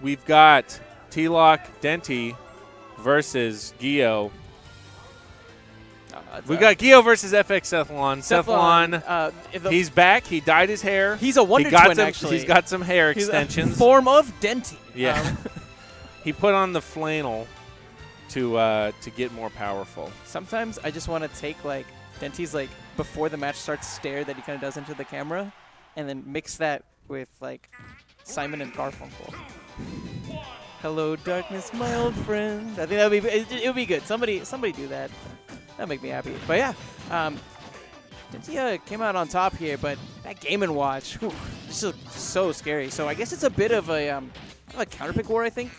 we've got TLOC Denty versus Gyo. We got Gyo versus FX Cephalon. He's back. He dyed his hair. He's a wonder twin, actually. He's got some hair extensions. A form of Denty. Yeah. He put on the flannel to get more powerful. Sometimes I just want to take like Denty's like before the match starts stare that he kind of does into the camera, and then mix that with like Simon and Garfunkel. Hello, darkness, my old friend. I think that'd be it would be good. Somebody do that. That'd make me happy. But yeah, Denty came out on top here, but that Game & Watch, this is so scary. So I guess it's a bit of a counter pick war, I think.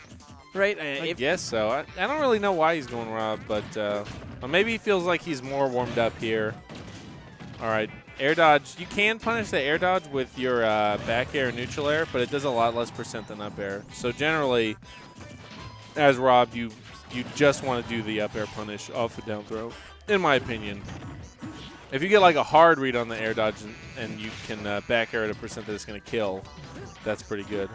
Right? I guess so. I don't really know why he's going Rob, but well, maybe he feels like he's more warmed up here. All right, air dodge. You can punish the air dodge with your back air and neutral air, but it does a lot less % than up air. So generally, as Rob, you just want to do the up air punish off the down throw, in my opinion. If you get like a hard read on the air dodge and you can back air at a % that it's going to kill, that's pretty good.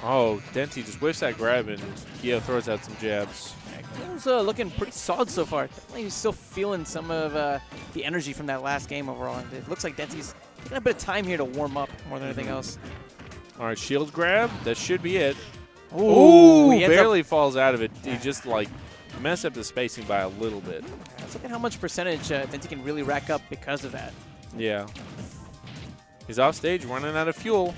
Oh, Denty just whiffs that grab and Gyo throws out some jabs. Gyo's looking pretty solid so far. Definitely he's still feeling some of the energy from that last game overall. And it looks like Denty's taking a bit of time here to warm up more than anything else. All right, shield grab. That should be it. Ooh, barely falls out of it. He just like messed up the spacing by a little bit. Let's look at how much percentage Denty can really rack up because of that. Yeah. He's off stage, running out of fuel.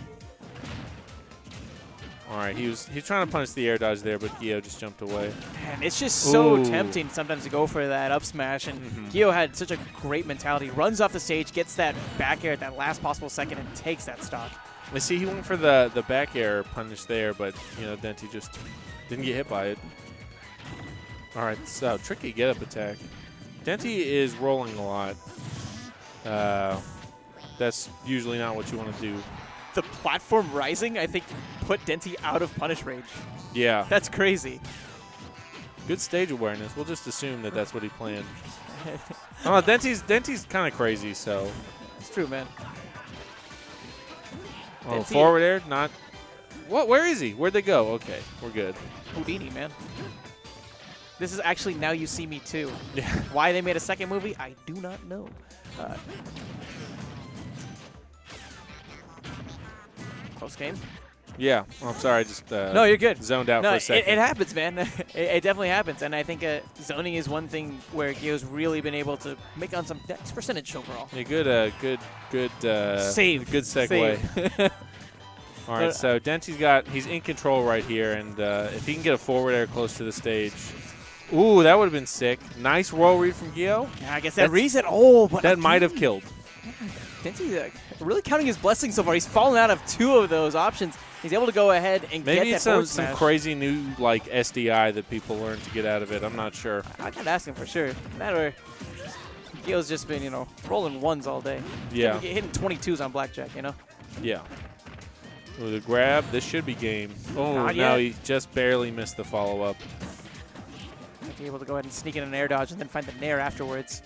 All right, he's trying to punish the air dodge there, but Gyo just jumped away. Man, it's just so tempting sometimes to go for that up smash, and Gyo had such a great mentality. Runs off the stage, gets that back air at that last possible second, and takes that stock. I see he went for the back air punish there, but Denty just didn't get hit by it. All right, so tricky get up attack. Denty is rolling a lot. That's usually not what you want to do. The platform rising, I think, put Denty out of punish range. Yeah. That's crazy. Good stage awareness. We'll just assume that that's what he planned. Oh, Denty's kind of crazy, so. It's true, man. Oh, Denty. Forward air, not. What? Where is he? Where'd they go? Okay, we're good. Houdini, man. This is actually Now You See Me Too. Yeah. Why they made a second movie, I do not know. Close game. Yeah. Oh, I'm sorry. I just no, you're good. Zoned out for a second. It happens, man. it definitely happens. And I think zoning is one thing where Gyo's really been able to make on some dex percentage overall. Yeah, good save. Good segue. Save. All right, so he's in control right here, and if he can get a forward air close to the stage. Ooh, that would have been sick. Nice roll read from Gyo. Yeah, I guess that reset. Oh, but that might have killed. Denty really counting his blessings so far. He's fallen out of 2 of those options. He's able to go ahead and get that forward smash. Maybe some crazy new like SDI that people learn to get out of it. I'm not sure. I got asking for sure. That or Gyo's just been rolling ones all day. Yeah. Hitting 22s on blackjack. Yeah. With a grab, this should be game. Oh, no, he just barely missed the follow-up. Be able to go ahead and sneak in an air dodge and then find the nair afterwards.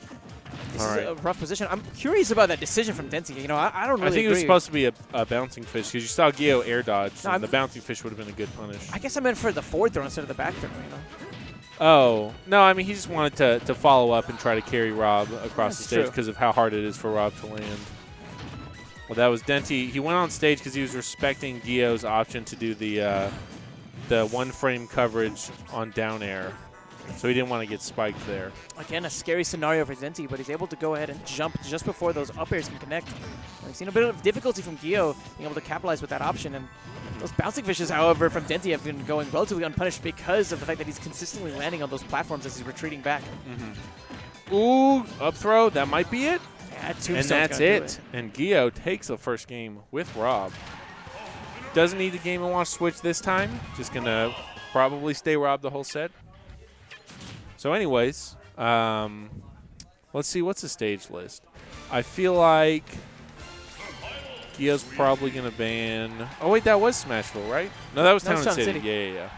This is a rough position. I'm curious about that decision from Denty. I don't really I think agree. it was supposed to be a bouncing fish because you saw Gyo air dodge, and the bouncing fish would have been a good punish. I guess I meant for the forward throw instead of the back throw, Oh, no, I mean, he just wanted to follow up and try to carry Rob across the stage because of how hard it is for Rob to land. Well, that was Denty. He went on stage because he was respecting Gyo's option to do the one-frame coverage on down air. So he didn't want to get spiked there. Again, a scary scenario for Denty, but he's able to go ahead and jump just before those up airs can connect. We've seen a bit of difficulty from Gyo being able to capitalize with that option. And those bouncing fishes, however, from Denty have been going relatively unpunished because of the fact that he's consistently landing on those platforms as he's retreating back. Ooh, up throw. That might be it. Yeah, and that's it. And Gyo takes the first game with Rob. Doesn't need the Game & Watch switch this time. Just going to probably stay Rob the whole set. So anyways, let's see. What's the stage list? I feel like Gyo's probably going to ban. Oh, wait, that was Smash4, right? No, that was Town City. Yeah.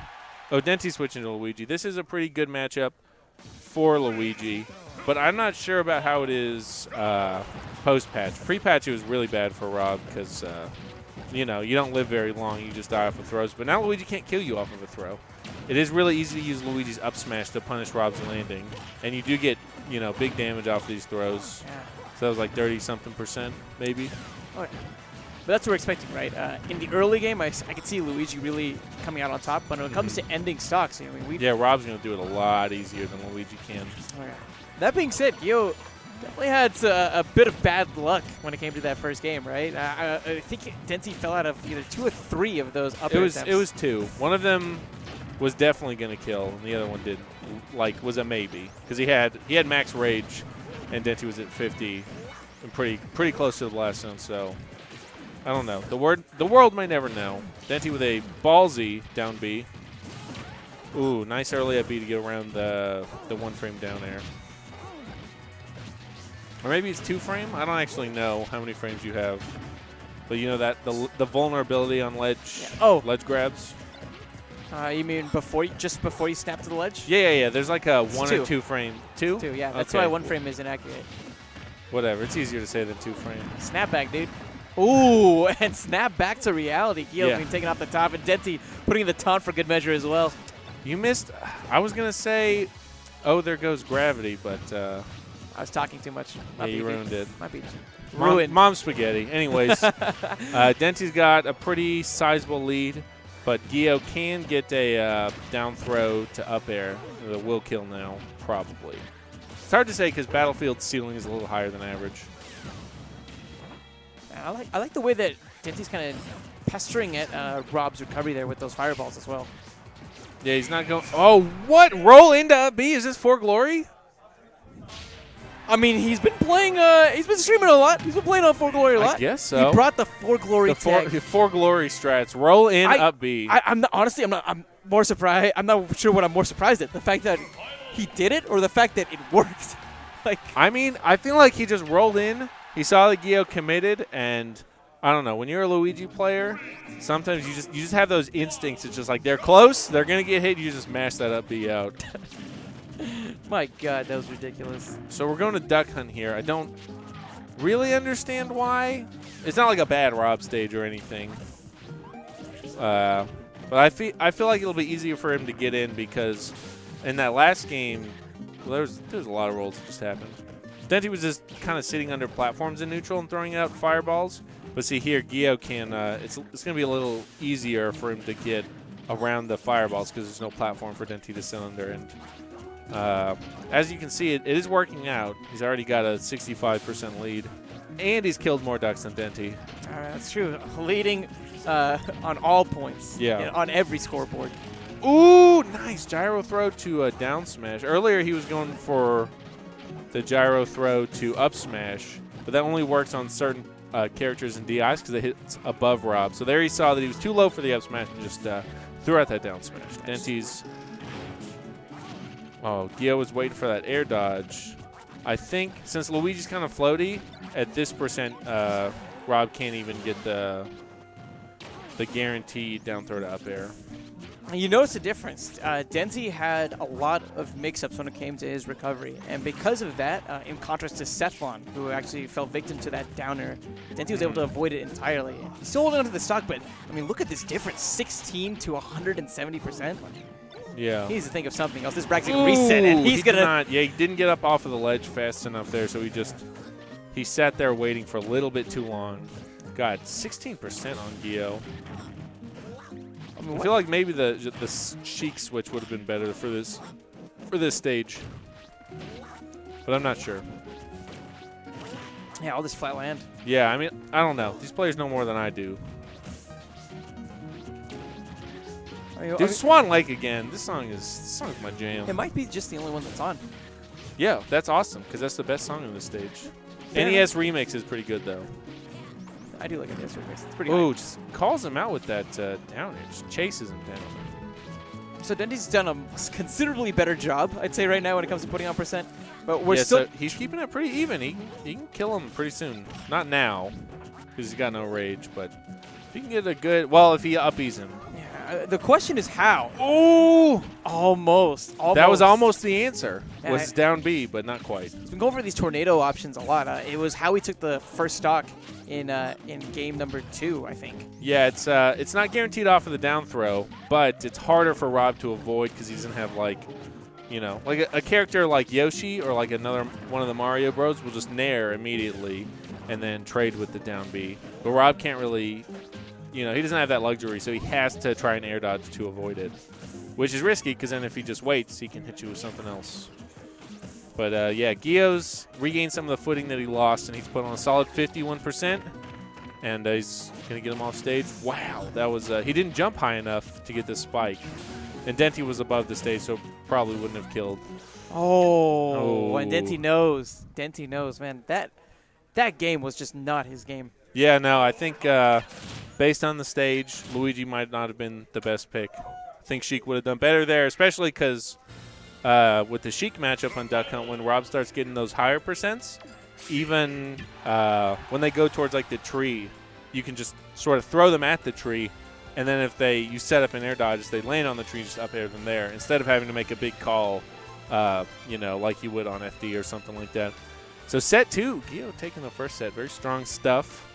Oh, Denti switching to Luigi. This is a pretty good matchup for Luigi, but I'm not sure about how it is post-patch. Pre-patch, it was really bad for Rob because you know, you don't live very long. You just die off of throws. But now Luigi can't kill you off of a throw. It is really easy to use Luigi's up smash to punish Rob's landing. And you do get, you know, big damage off these throws. Yeah. So that was like 30-something%, maybe. Oh, yeah. But that's what we're expecting, right? In the early game, I could see Luigi really coming out on top. But when it comes to ending stocks, I mean, yeah, Rob's going to do it a lot easier than Luigi can. Oh, yeah. That being said, Gyo definitely had a bit of bad luck when it came to that first game, right? I think Denty fell out of either 2 or 3 of those up attempts. It was 2. One of them was definitely going to kill, and the other one didn't. Like, was a maybe. Because he had max rage, and Denty was at 50 and pretty close to the last one, so I don't know. The world may never know. Denty with a ballsy down B. Ooh, nice early up B to get around the 1 frame down air. Or maybe it's 2 frame? I don't actually know how many frames you have. But you know that the vulnerability on ledge ledge grabs? You mean just before you snap to the ledge? Yeah. There's like a 1 2. or 2 frame. 2? 2, yeah. That's okay. why 1 frame is inaccurate. Whatever. It's easier to say than 2 frame. Snapback, dude. Ooh, and snap back to reality. Gyo Yeah. being taken off the top, and Denty putting in the taunt for good measure as well. You missed. I was going to say, oh, there goes gravity, but I was talking too much. yeah, you ruined it. Might be ruined. Mom spaghetti. Anyways, Denty's got a pretty sizable lead, but Gyo can get a down throw to up air. That will kill now, probably. It's hard to say because Battlefield's ceiling is a little higher than average. I like the way that Denty's kind of pestering at Rob's recovery there with those fireballs as well. Yeah, he's not going. Oh, what? Roll into up B? Is this for glory? I mean, he's been playing. He's been streaming a lot. He's been playing on For Glory a lot. I guess so. He brought the For Glory tag. The For Glory strats. Roll in up B. I'm not, honestly. I'm more surprised. I'm not sure what I'm more surprised at: the fact that he did it, or the fact that it worked. Like, I mean, I feel like he just rolled in. He saw that Gyo committed, and I don't know. When you're a Luigi player, sometimes you just have those instincts. It's just like they're close, they're gonna get hit. You just mash that up B out. My God, that was ridiculous. So we're going to duck hunt here. I don't really understand why. It's not like a bad Rob stage or anything. But I feel like it'll be easier for him to get in because in that last game, well, there's a lot of rolls that just happened. Denty was just kind of sitting under platforms in neutral and throwing out fireballs. But see here, Gyo can. It's going to be a little easier for him to get around the fireballs because there's no platform for Denty to sit under. And as you can see, it is working out. He's already got a 65% lead, and he's killed more ducks than Denty. That's true. Leading on all points. Yeah. On every scoreboard. Ooh, nice gyro throw to a down smash. Earlier he was going for the gyro throw to up smash, but that only works on certain characters and DIs because it hits above Rob. So there he saw that he was too low for the up smash and just threw out that down smash. Denty's. Oh, Gyo was waiting for that air dodge. I think since Luigi's kind of floaty, at this percent, Rob can't even get the guaranteed down throw to up air. You notice the difference. Denty had a lot of mix-ups when it came to his recovery. And because of that, in contrast to Cephalon, who actually fell victim to that downer, Denty was able to avoid it entirely. He's still holding onto the stock, but, I mean, look at this difference. 16 to 170%. Yeah. He needs to think of something else. This bracket's going to reset, and he's going to... Yeah, he didn't get up off of the ledge fast enough there, so he sat there waiting for a little bit too long. God, 16% on Gyo. I feel like maybe the Sheik switch would have been better for this stage, but I'm not sure. Yeah, all this flat land. Yeah, I mean, I don't know. These players know more than I do. Dude, Swan Lake again. This song is my jam. It might be just the only one that's on. Yeah, that's awesome because that's the best song on this stage. NES Remix is pretty good though. I do like a NES Remix. It's pretty Ooh, high. just calls him out with that down air. Just chases him down. So Denty's done a considerably better job, I'd say, right now when it comes to putting on percent. But we're still... So he's keeping it pretty even. He can kill him pretty soon. Not now because he's got no rage, but if he can get a good... Well, if he uppies him. Yeah, The question is how. Oh, almost. That was almost the answer. Yeah, Was down B, but not quite. He's been going for these tornado options a lot. It was how he took the first stock in game number 2, I think. Yeah, it's not guaranteed off of the down throw, but it's harder for Rob to avoid because he doesn't have like, you know, like a character like Yoshi or like another one of the Mario Bros will just nair immediately and then trade with the down B. But Rob can't really, you know, he doesn't have that luxury, so he has to try and air dodge to avoid it, which is risky because then if he just waits, he can hit you with something else. But, yeah, Gyo's regained some of the footing that he lost, and he's put on a solid 51%, and he's going to get him off stage. Wow, that was he didn't jump high enough to get the spike, and Denty was above the stage, so probably wouldn't have killed. Oh, and Denty knows. Denty knows, man. That game was just not his game. Yeah, no, I think based on the stage, Luigi might not have been the best pick. I think Sheik would have done better there, especially because with the Sheik matchup on Duck Hunt, when Rob starts getting those higher percents, even when they go towards like the tree, you can just sort of throw them at the tree, and then if you set up an air dodge, they land on the tree, just up air them there, instead of having to make a big call, you know, like you would on FD or something like that. So set 2, Gyo taking the first set. Very strong stuff.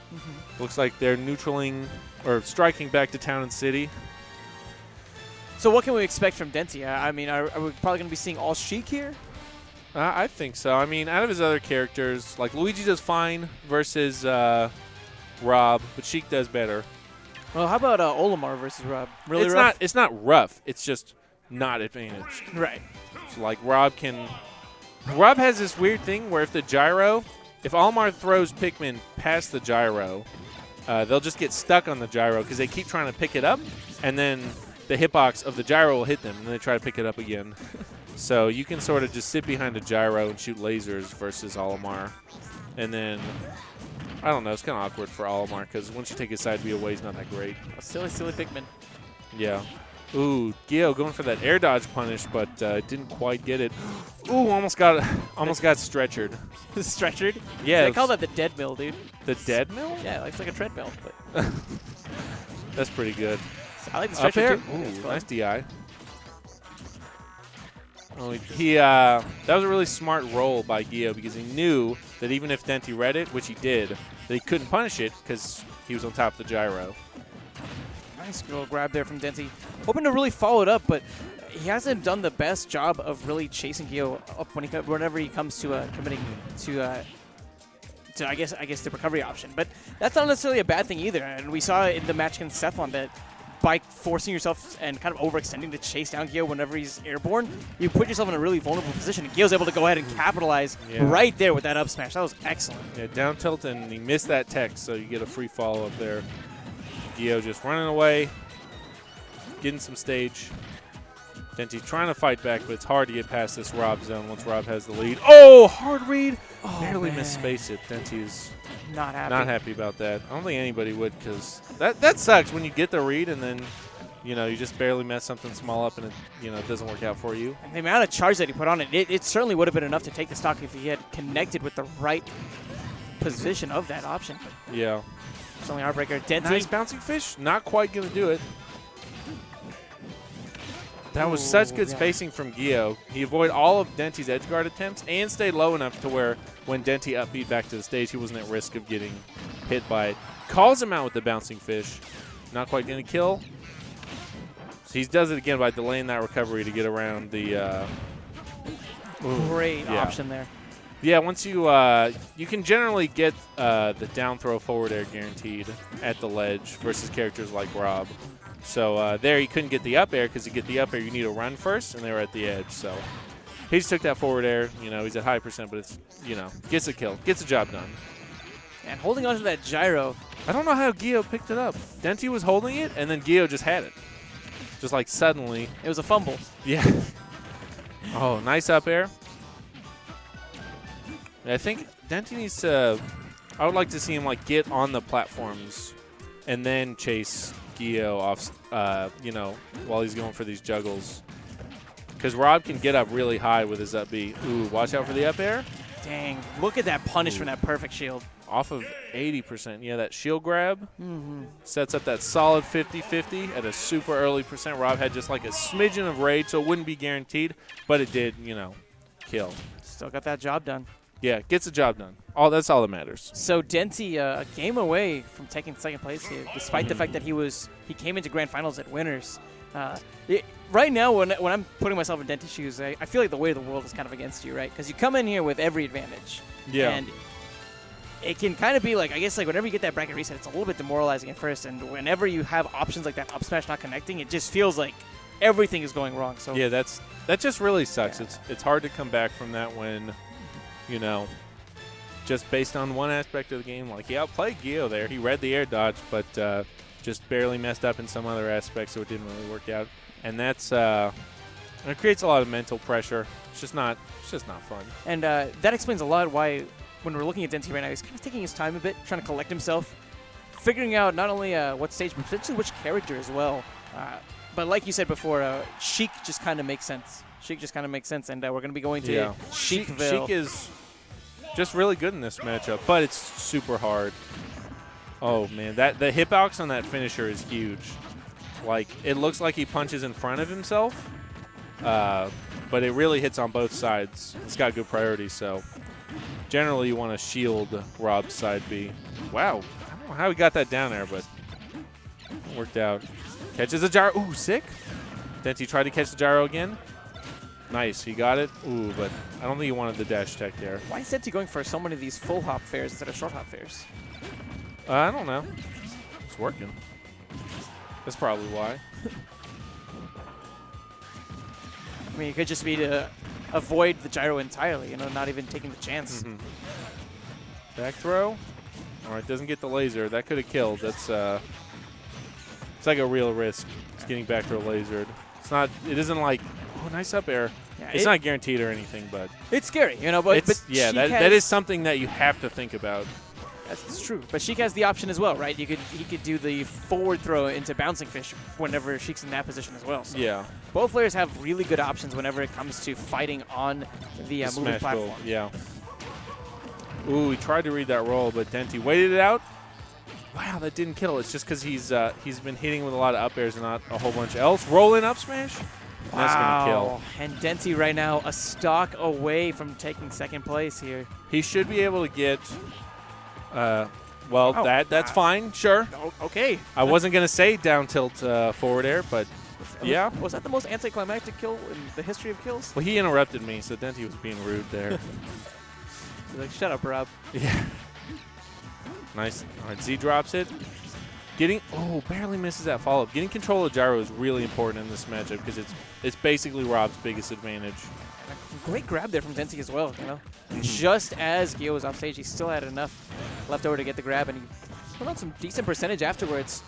Looks like they're neutraling or striking back to Town and City. So what can we expect from Denty? I mean, are we probably going to be seeing all Sheik here? I think so. I mean, out of his other characters, like Luigi does fine versus Rob, but Sheik does better. Well, how about Olimar versus Rob? Really rough? It's not rough. It's just not advantaged. Right. So like Rob has this weird thing where if Olimar throws Pikmin past the gyro, they'll just get stuck on the gyro because they keep trying to pick it up, and then the hitbox of the gyro will hit them, and then they try to pick it up again. So you can sort of just sit behind a gyro and shoot lasers versus Olimar. And then, I don't know, it's kind of awkward for Olimar because once you take his side B away, he's not that great. A silly Pikmin. Yeah. Ooh, Gyo going for that air dodge punish, but didn't quite get it. Ooh, almost got stretchered. Stretchered? Yeah. They call that the dead mill, dude. The dead mill? Yeah, it's like a treadmill. But that's pretty good. I like the Up stretcher air? too. Ooh, nice DI. Oh, that was a really smart roll by Gyo because he knew that even if Denty read it, which he did, that he couldn't punish it because he was on top of the gyro. Nice little grab there from Denty. Hoping to really follow it up, but he hasn't done the best job of really chasing Gyo up whenever he comes to committing to I guess the recovery option. But that's not necessarily a bad thing either. And we saw in the match against Cephalon that by forcing yourself and kind of overextending to chase down Gyo whenever he's airborne, you put yourself in a really vulnerable position. And Gyo's able to go ahead and capitalize right there with that up smash. That was excellent. Yeah, down tilt, and he missed that tech, so you get a free follow up there. Gyo just running away, getting some stage. Denty trying to fight back, but it's hard to get past this Rob zone once Rob has the lead. Oh, hard read. Oh, barely man. misspace it. Denty's Not happy. not happy about that. I don't think anybody would because that sucks when you get the read and then, you know, you just barely mess something small up and it, you know, it doesn't work out for you. And the amount of charge that he put on it certainly would have been enough to take the stock if he had connected with the right position of that option. But Yeah. it's only Heartbreaker. Denty. Nice bouncing fish. Not quite going to do it. That was such good spacing from Gyo. He avoided all of Denty's edge guard attempts and stayed low enough to where when Denty upbeat back to the stage, he wasn't at risk of getting hit by it. Calls him out with the bouncing fish. Not quite going to kill. So he does it again by delaying that recovery to get around the Great option there. Yeah, once you can generally get the down throw forward air guaranteed at the ledge versus characters like Rob. So there he couldn't get the up air because to get the up air you need to run first, and they were at the edge. So he just took that forward air. You know, he's at high percent, but it's, you know, gets a kill, gets the job done. And holding on to that gyro. I don't know how Gyo picked it up. Denty was holding it, and then Gyo just had it. Just like suddenly. It was a fumble. Yeah. Oh, nice up air. I think Denty needs to, I would like to see him like get on the platforms and then chase Gyo off, you know, while he's going for these juggles. Because Rob can get up really high with his up B. Ooh, watch out for the up air. Dang, look at that punish from that perfect shield. off of 80%. Yeah, that shield grab sets up that solid 50-50 at a super early percent. Rob had just like a smidgen of rage, so it wouldn't be guaranteed, but it did, you know, kill. Still got that job done. Yeah, gets the job done. That's all that matters. So Denty, a game away from taking second place here, despite the fact that he came into grand finals at winners. Right now, when I'm putting myself in Denty's shoes, I feel like the weight of the world is kind of against you, right? Because you come in here with every advantage. Yeah. And it can kind of be like, I guess, like whenever you get that bracket reset, it's a little bit demoralizing at first. And whenever you have options like that up smash not connecting, it just feels like everything is going wrong. So yeah, that just really sucks. Yeah. It's hard to come back from that when, you know, just based on one aspect of the game. Like, he outplayed Gyo there. He read the air dodge, but just barely messed up in some other aspects, so it didn't really work out. And that's it creates a lot of mental pressure. It's just not fun. And that explains a lot why, when we're looking at Denty right now, he's kind of taking his time a bit, trying to collect himself, figuring out not only what stage, but potentially which character as well. But like you said before, Sheik just kind of makes sense. And we're going to be going to Sheikville. Sheik is just really good in this matchup, but it's super hard. Oh, man, the hitbox on that finisher is huge. Like, it looks like he punches in front of himself, but it really hits on both sides. It's got good priority, so generally you want to shield Rob's side B. Wow, I don't know how he got that down there, but it worked out. Catches a gyro. Ooh, sick. Denty tried to catch the gyro again. Nice, he got it. Ooh, but I don't think he wanted the dash tech there. Why is Denty going for so many of these full hop fairs instead of short hop fairs? I don't know. It's working. That's probably why. I mean, it could just be to avoid the gyro entirely, you know, not even taking the chance. Back throw. All right, doesn't get the laser. That could have killed. That's it's like a real risk. It's getting back throw lasered. It's not. It isn't like, oh, nice up air. Yeah, it's not guaranteed or anything, but it's scary, you know. But yeah, that is something that you have to think about. That's true. But Sheik has the option as well, right? He could do the forward throw into bouncing fish whenever Sheik's in that position as well. So yeah. Both players have really good options whenever it comes to fighting on the moving platform. Yeah. Ooh, he tried to read that roll, but Denty waited it out. Wow, that didn't kill. It's just because he's been hitting with a lot of up airs and not a whole bunch else. Rolling up smash. Wow. That's going to kill. And Denty right now a stock away from taking second place here. He should be able to get... that's fine, sure. Okay. I wasn't going to say down tilt forward air, but yeah. Was that the most anticlimactic kill in the history of kills? Well, he interrupted me, so Denty was being rude there. He's like, shut up, Rob. Yeah. Nice. All right, Z drops it. Barely misses that follow-up. Getting control of gyro is really important in this matchup because it's basically Rob's biggest advantage. Great grab there from Denty as well, you know. Just as Gyo was off stage, he still had enough left over to get the grab, and he put on some decent percentage afterwards.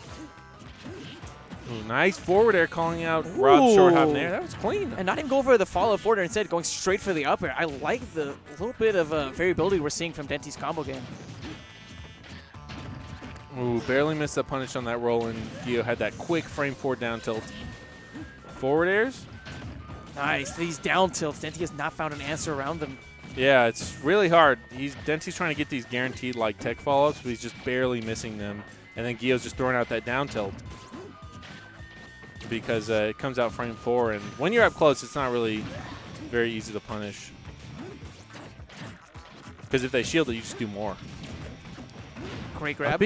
Ooh, nice forward air calling out Rob's short hop there. That was clean. And not even go for the follow forward air, instead going straight for the up air. I like the little bit of variability we're seeing from Denty's combo game. Ooh, barely missed the punish on that roll, and Gyo had that quick frame 4 down tilt. Forward airs. Nice. These down tilts. Denty has not found an answer around them. Yeah, it's really hard. Denty's trying to get these guaranteed like tech follow-ups, but he's just barely missing them. And then Gyo's just throwing out that down tilt because it comes out frame 4. And when you're up close, it's not really very easy to punish. Because if they shield it, you just do more. Great grab.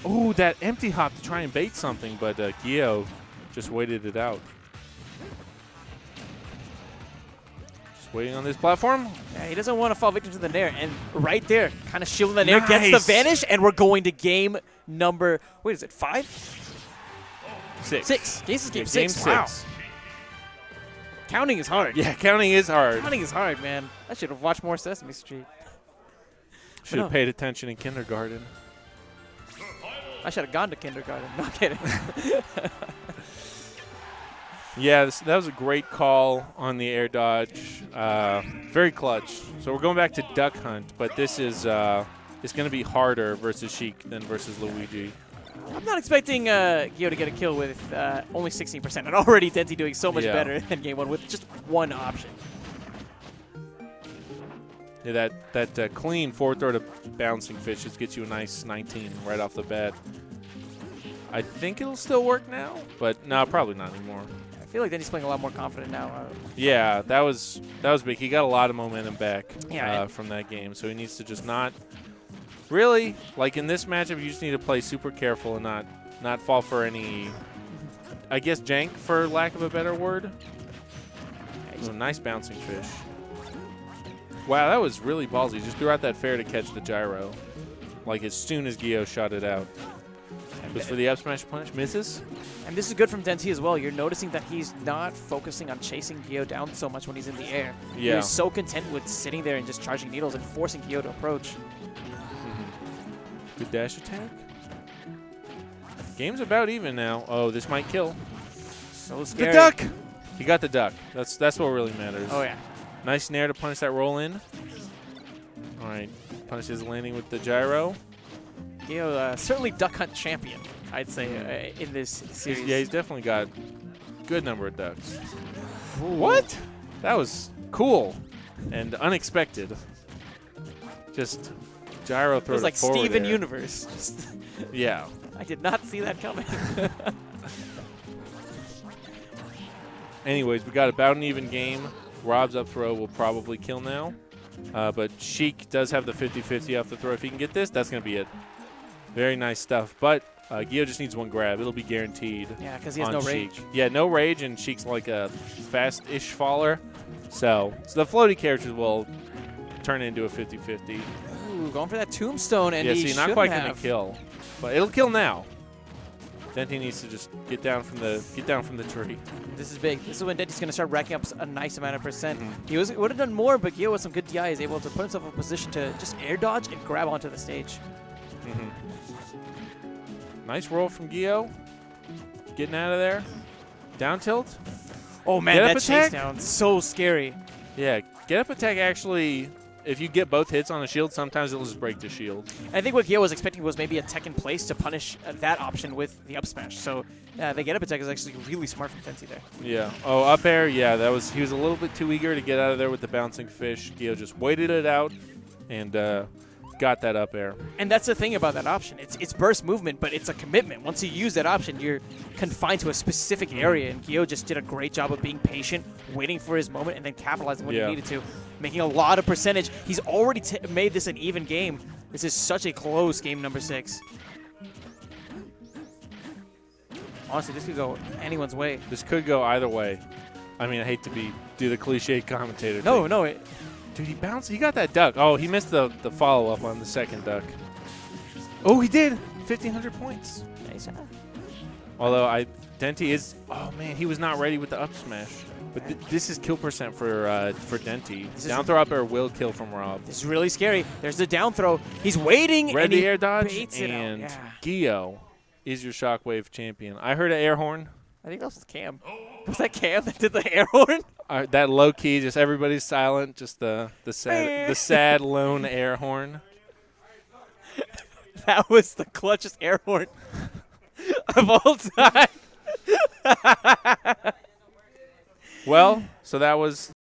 Ooh, that empty hop to try and bait something, but Gyo just waited it out. Waiting on this platform. Yeah, he doesn't want to fall victim to the nair. And right there, kind of shielding the nair, gets the vanish, and we're going to game number, wait, is it 5? 6. This is game 6. Game 6. Wow. Counting is hard. Yeah, counting is hard. Counting is hard, man. I should have watched more Sesame Street. Should have paid attention in kindergarten. I should have gone to kindergarten. Not kidding. Yeah, that was a great call on the air dodge. Very clutch. So we're going back to Duck Hunt, but this is it's going to be harder versus Sheik than versus Luigi. I'm not expecting Gyo to get a kill with only 16%, and already Denty doing so much better than game 1 with just one option. Yeah, that clean forward throw to bouncing fish just gets you a nice 19 right off the bat. I think it'll still work now, but no, probably not anymore. I feel like Denty's playing a lot more confident now. Yeah, that was big. He got a lot of momentum back Yeah, from that game, so he needs to just not really, like in this matchup, you just need to play super careful and not fall for any, I guess, jank, for lack of a better word. Ooh, nice bouncing fish. Wow, that was really ballsy. Just threw out that fair to catch the gyro, like as soon as Gyo shot it out. Goes for the up smash punch, misses. And this is good from Denty as well. You're noticing that he's not focusing on chasing Gyo down so much when he's in the air. Yeah. He's so content with sitting there and just charging needles and forcing Gyo to approach. Good dash attack. Game's about even now. Oh, this might kill. So scary. The duck! He got the duck. That's what really matters. Oh, yeah. Nice nair to punish that roll in. All right. Punishes landing with the gyro. Gyo, certainly duck hunt champion, I'd say, in this series. Yeah, he's definitely got a good number of ducks. Ooh. What? That was cool and unexpected. Just gyro throw. It was like forward Steven air. Universe. Yeah. I did not see that coming. Anyways, we got about an even game. Rob's up throw will probably kill now. But Sheik does have the 50-50 off the throw. If he can get this, that's going to be it. Very nice stuff. But Gyo just needs one grab. It'll be guaranteed. Yeah, because he has no rage. Sheik. Yeah, no rage, and Sheik's like a fast-ish faller. So the floaty characters will turn into a 50-50. Ooh, going for that tombstone, and yeah, he see, not quite going have. to kill. But it'll kill now. Denty needs to just get down from the tree. This is big. This is when Denty's going to start racking up a nice amount of percent. He would have done more, but Gyo with some good DI is able to put himself in a position to just air dodge and grab onto the stage. Nice roll from Gyo. Getting out of there. Down tilt. Oh, man, Get that up chase attack? down. So scary. Yeah, get up attack actually, if you get both hits on a shield, sometimes it'll just break the shield. I think what Gyo was expecting was maybe a tech in place to punish that option with the up smash. So the get up attack is actually really smart from Denty there. Yeah. Oh, up air. Yeah, he was a little bit too eager to get out of there with the bouncing fish. Gyo just waited it out and got that up air. And that's the thing about that option. It's burst movement, but it's a commitment. Once you use that option, you're confined to a specific area, and Gyo just did a great job of being patient, waiting for his moment, and then capitalizing when he needed to, making a lot of percentage. He's already made this an even game. This is such a close game number 6. Honestly, this could go anyone's way. This could go either way. I mean, I hate to do the cliche commentator No, thing. no. Dude, he bounced. He got that duck. Oh, he missed the follow-up on the second duck. Oh, he did. 1,500 points. Nice. Although Denty is. Oh man, he was not ready with the up smash. But this is kill percent for Denty. Down throw up air will kill from Rob. This is really scary. There's the down throw. He's waiting. Read and the he air dodge, baits it and out. Yeah. Gyo is your Shockwave champion. I heard an air horn. I think that was Cam. Was that Cam that did the air horn? That low key, just everybody's silent. Just the sad lone air horn. That was the clutchest air horn of all time. Well, so that was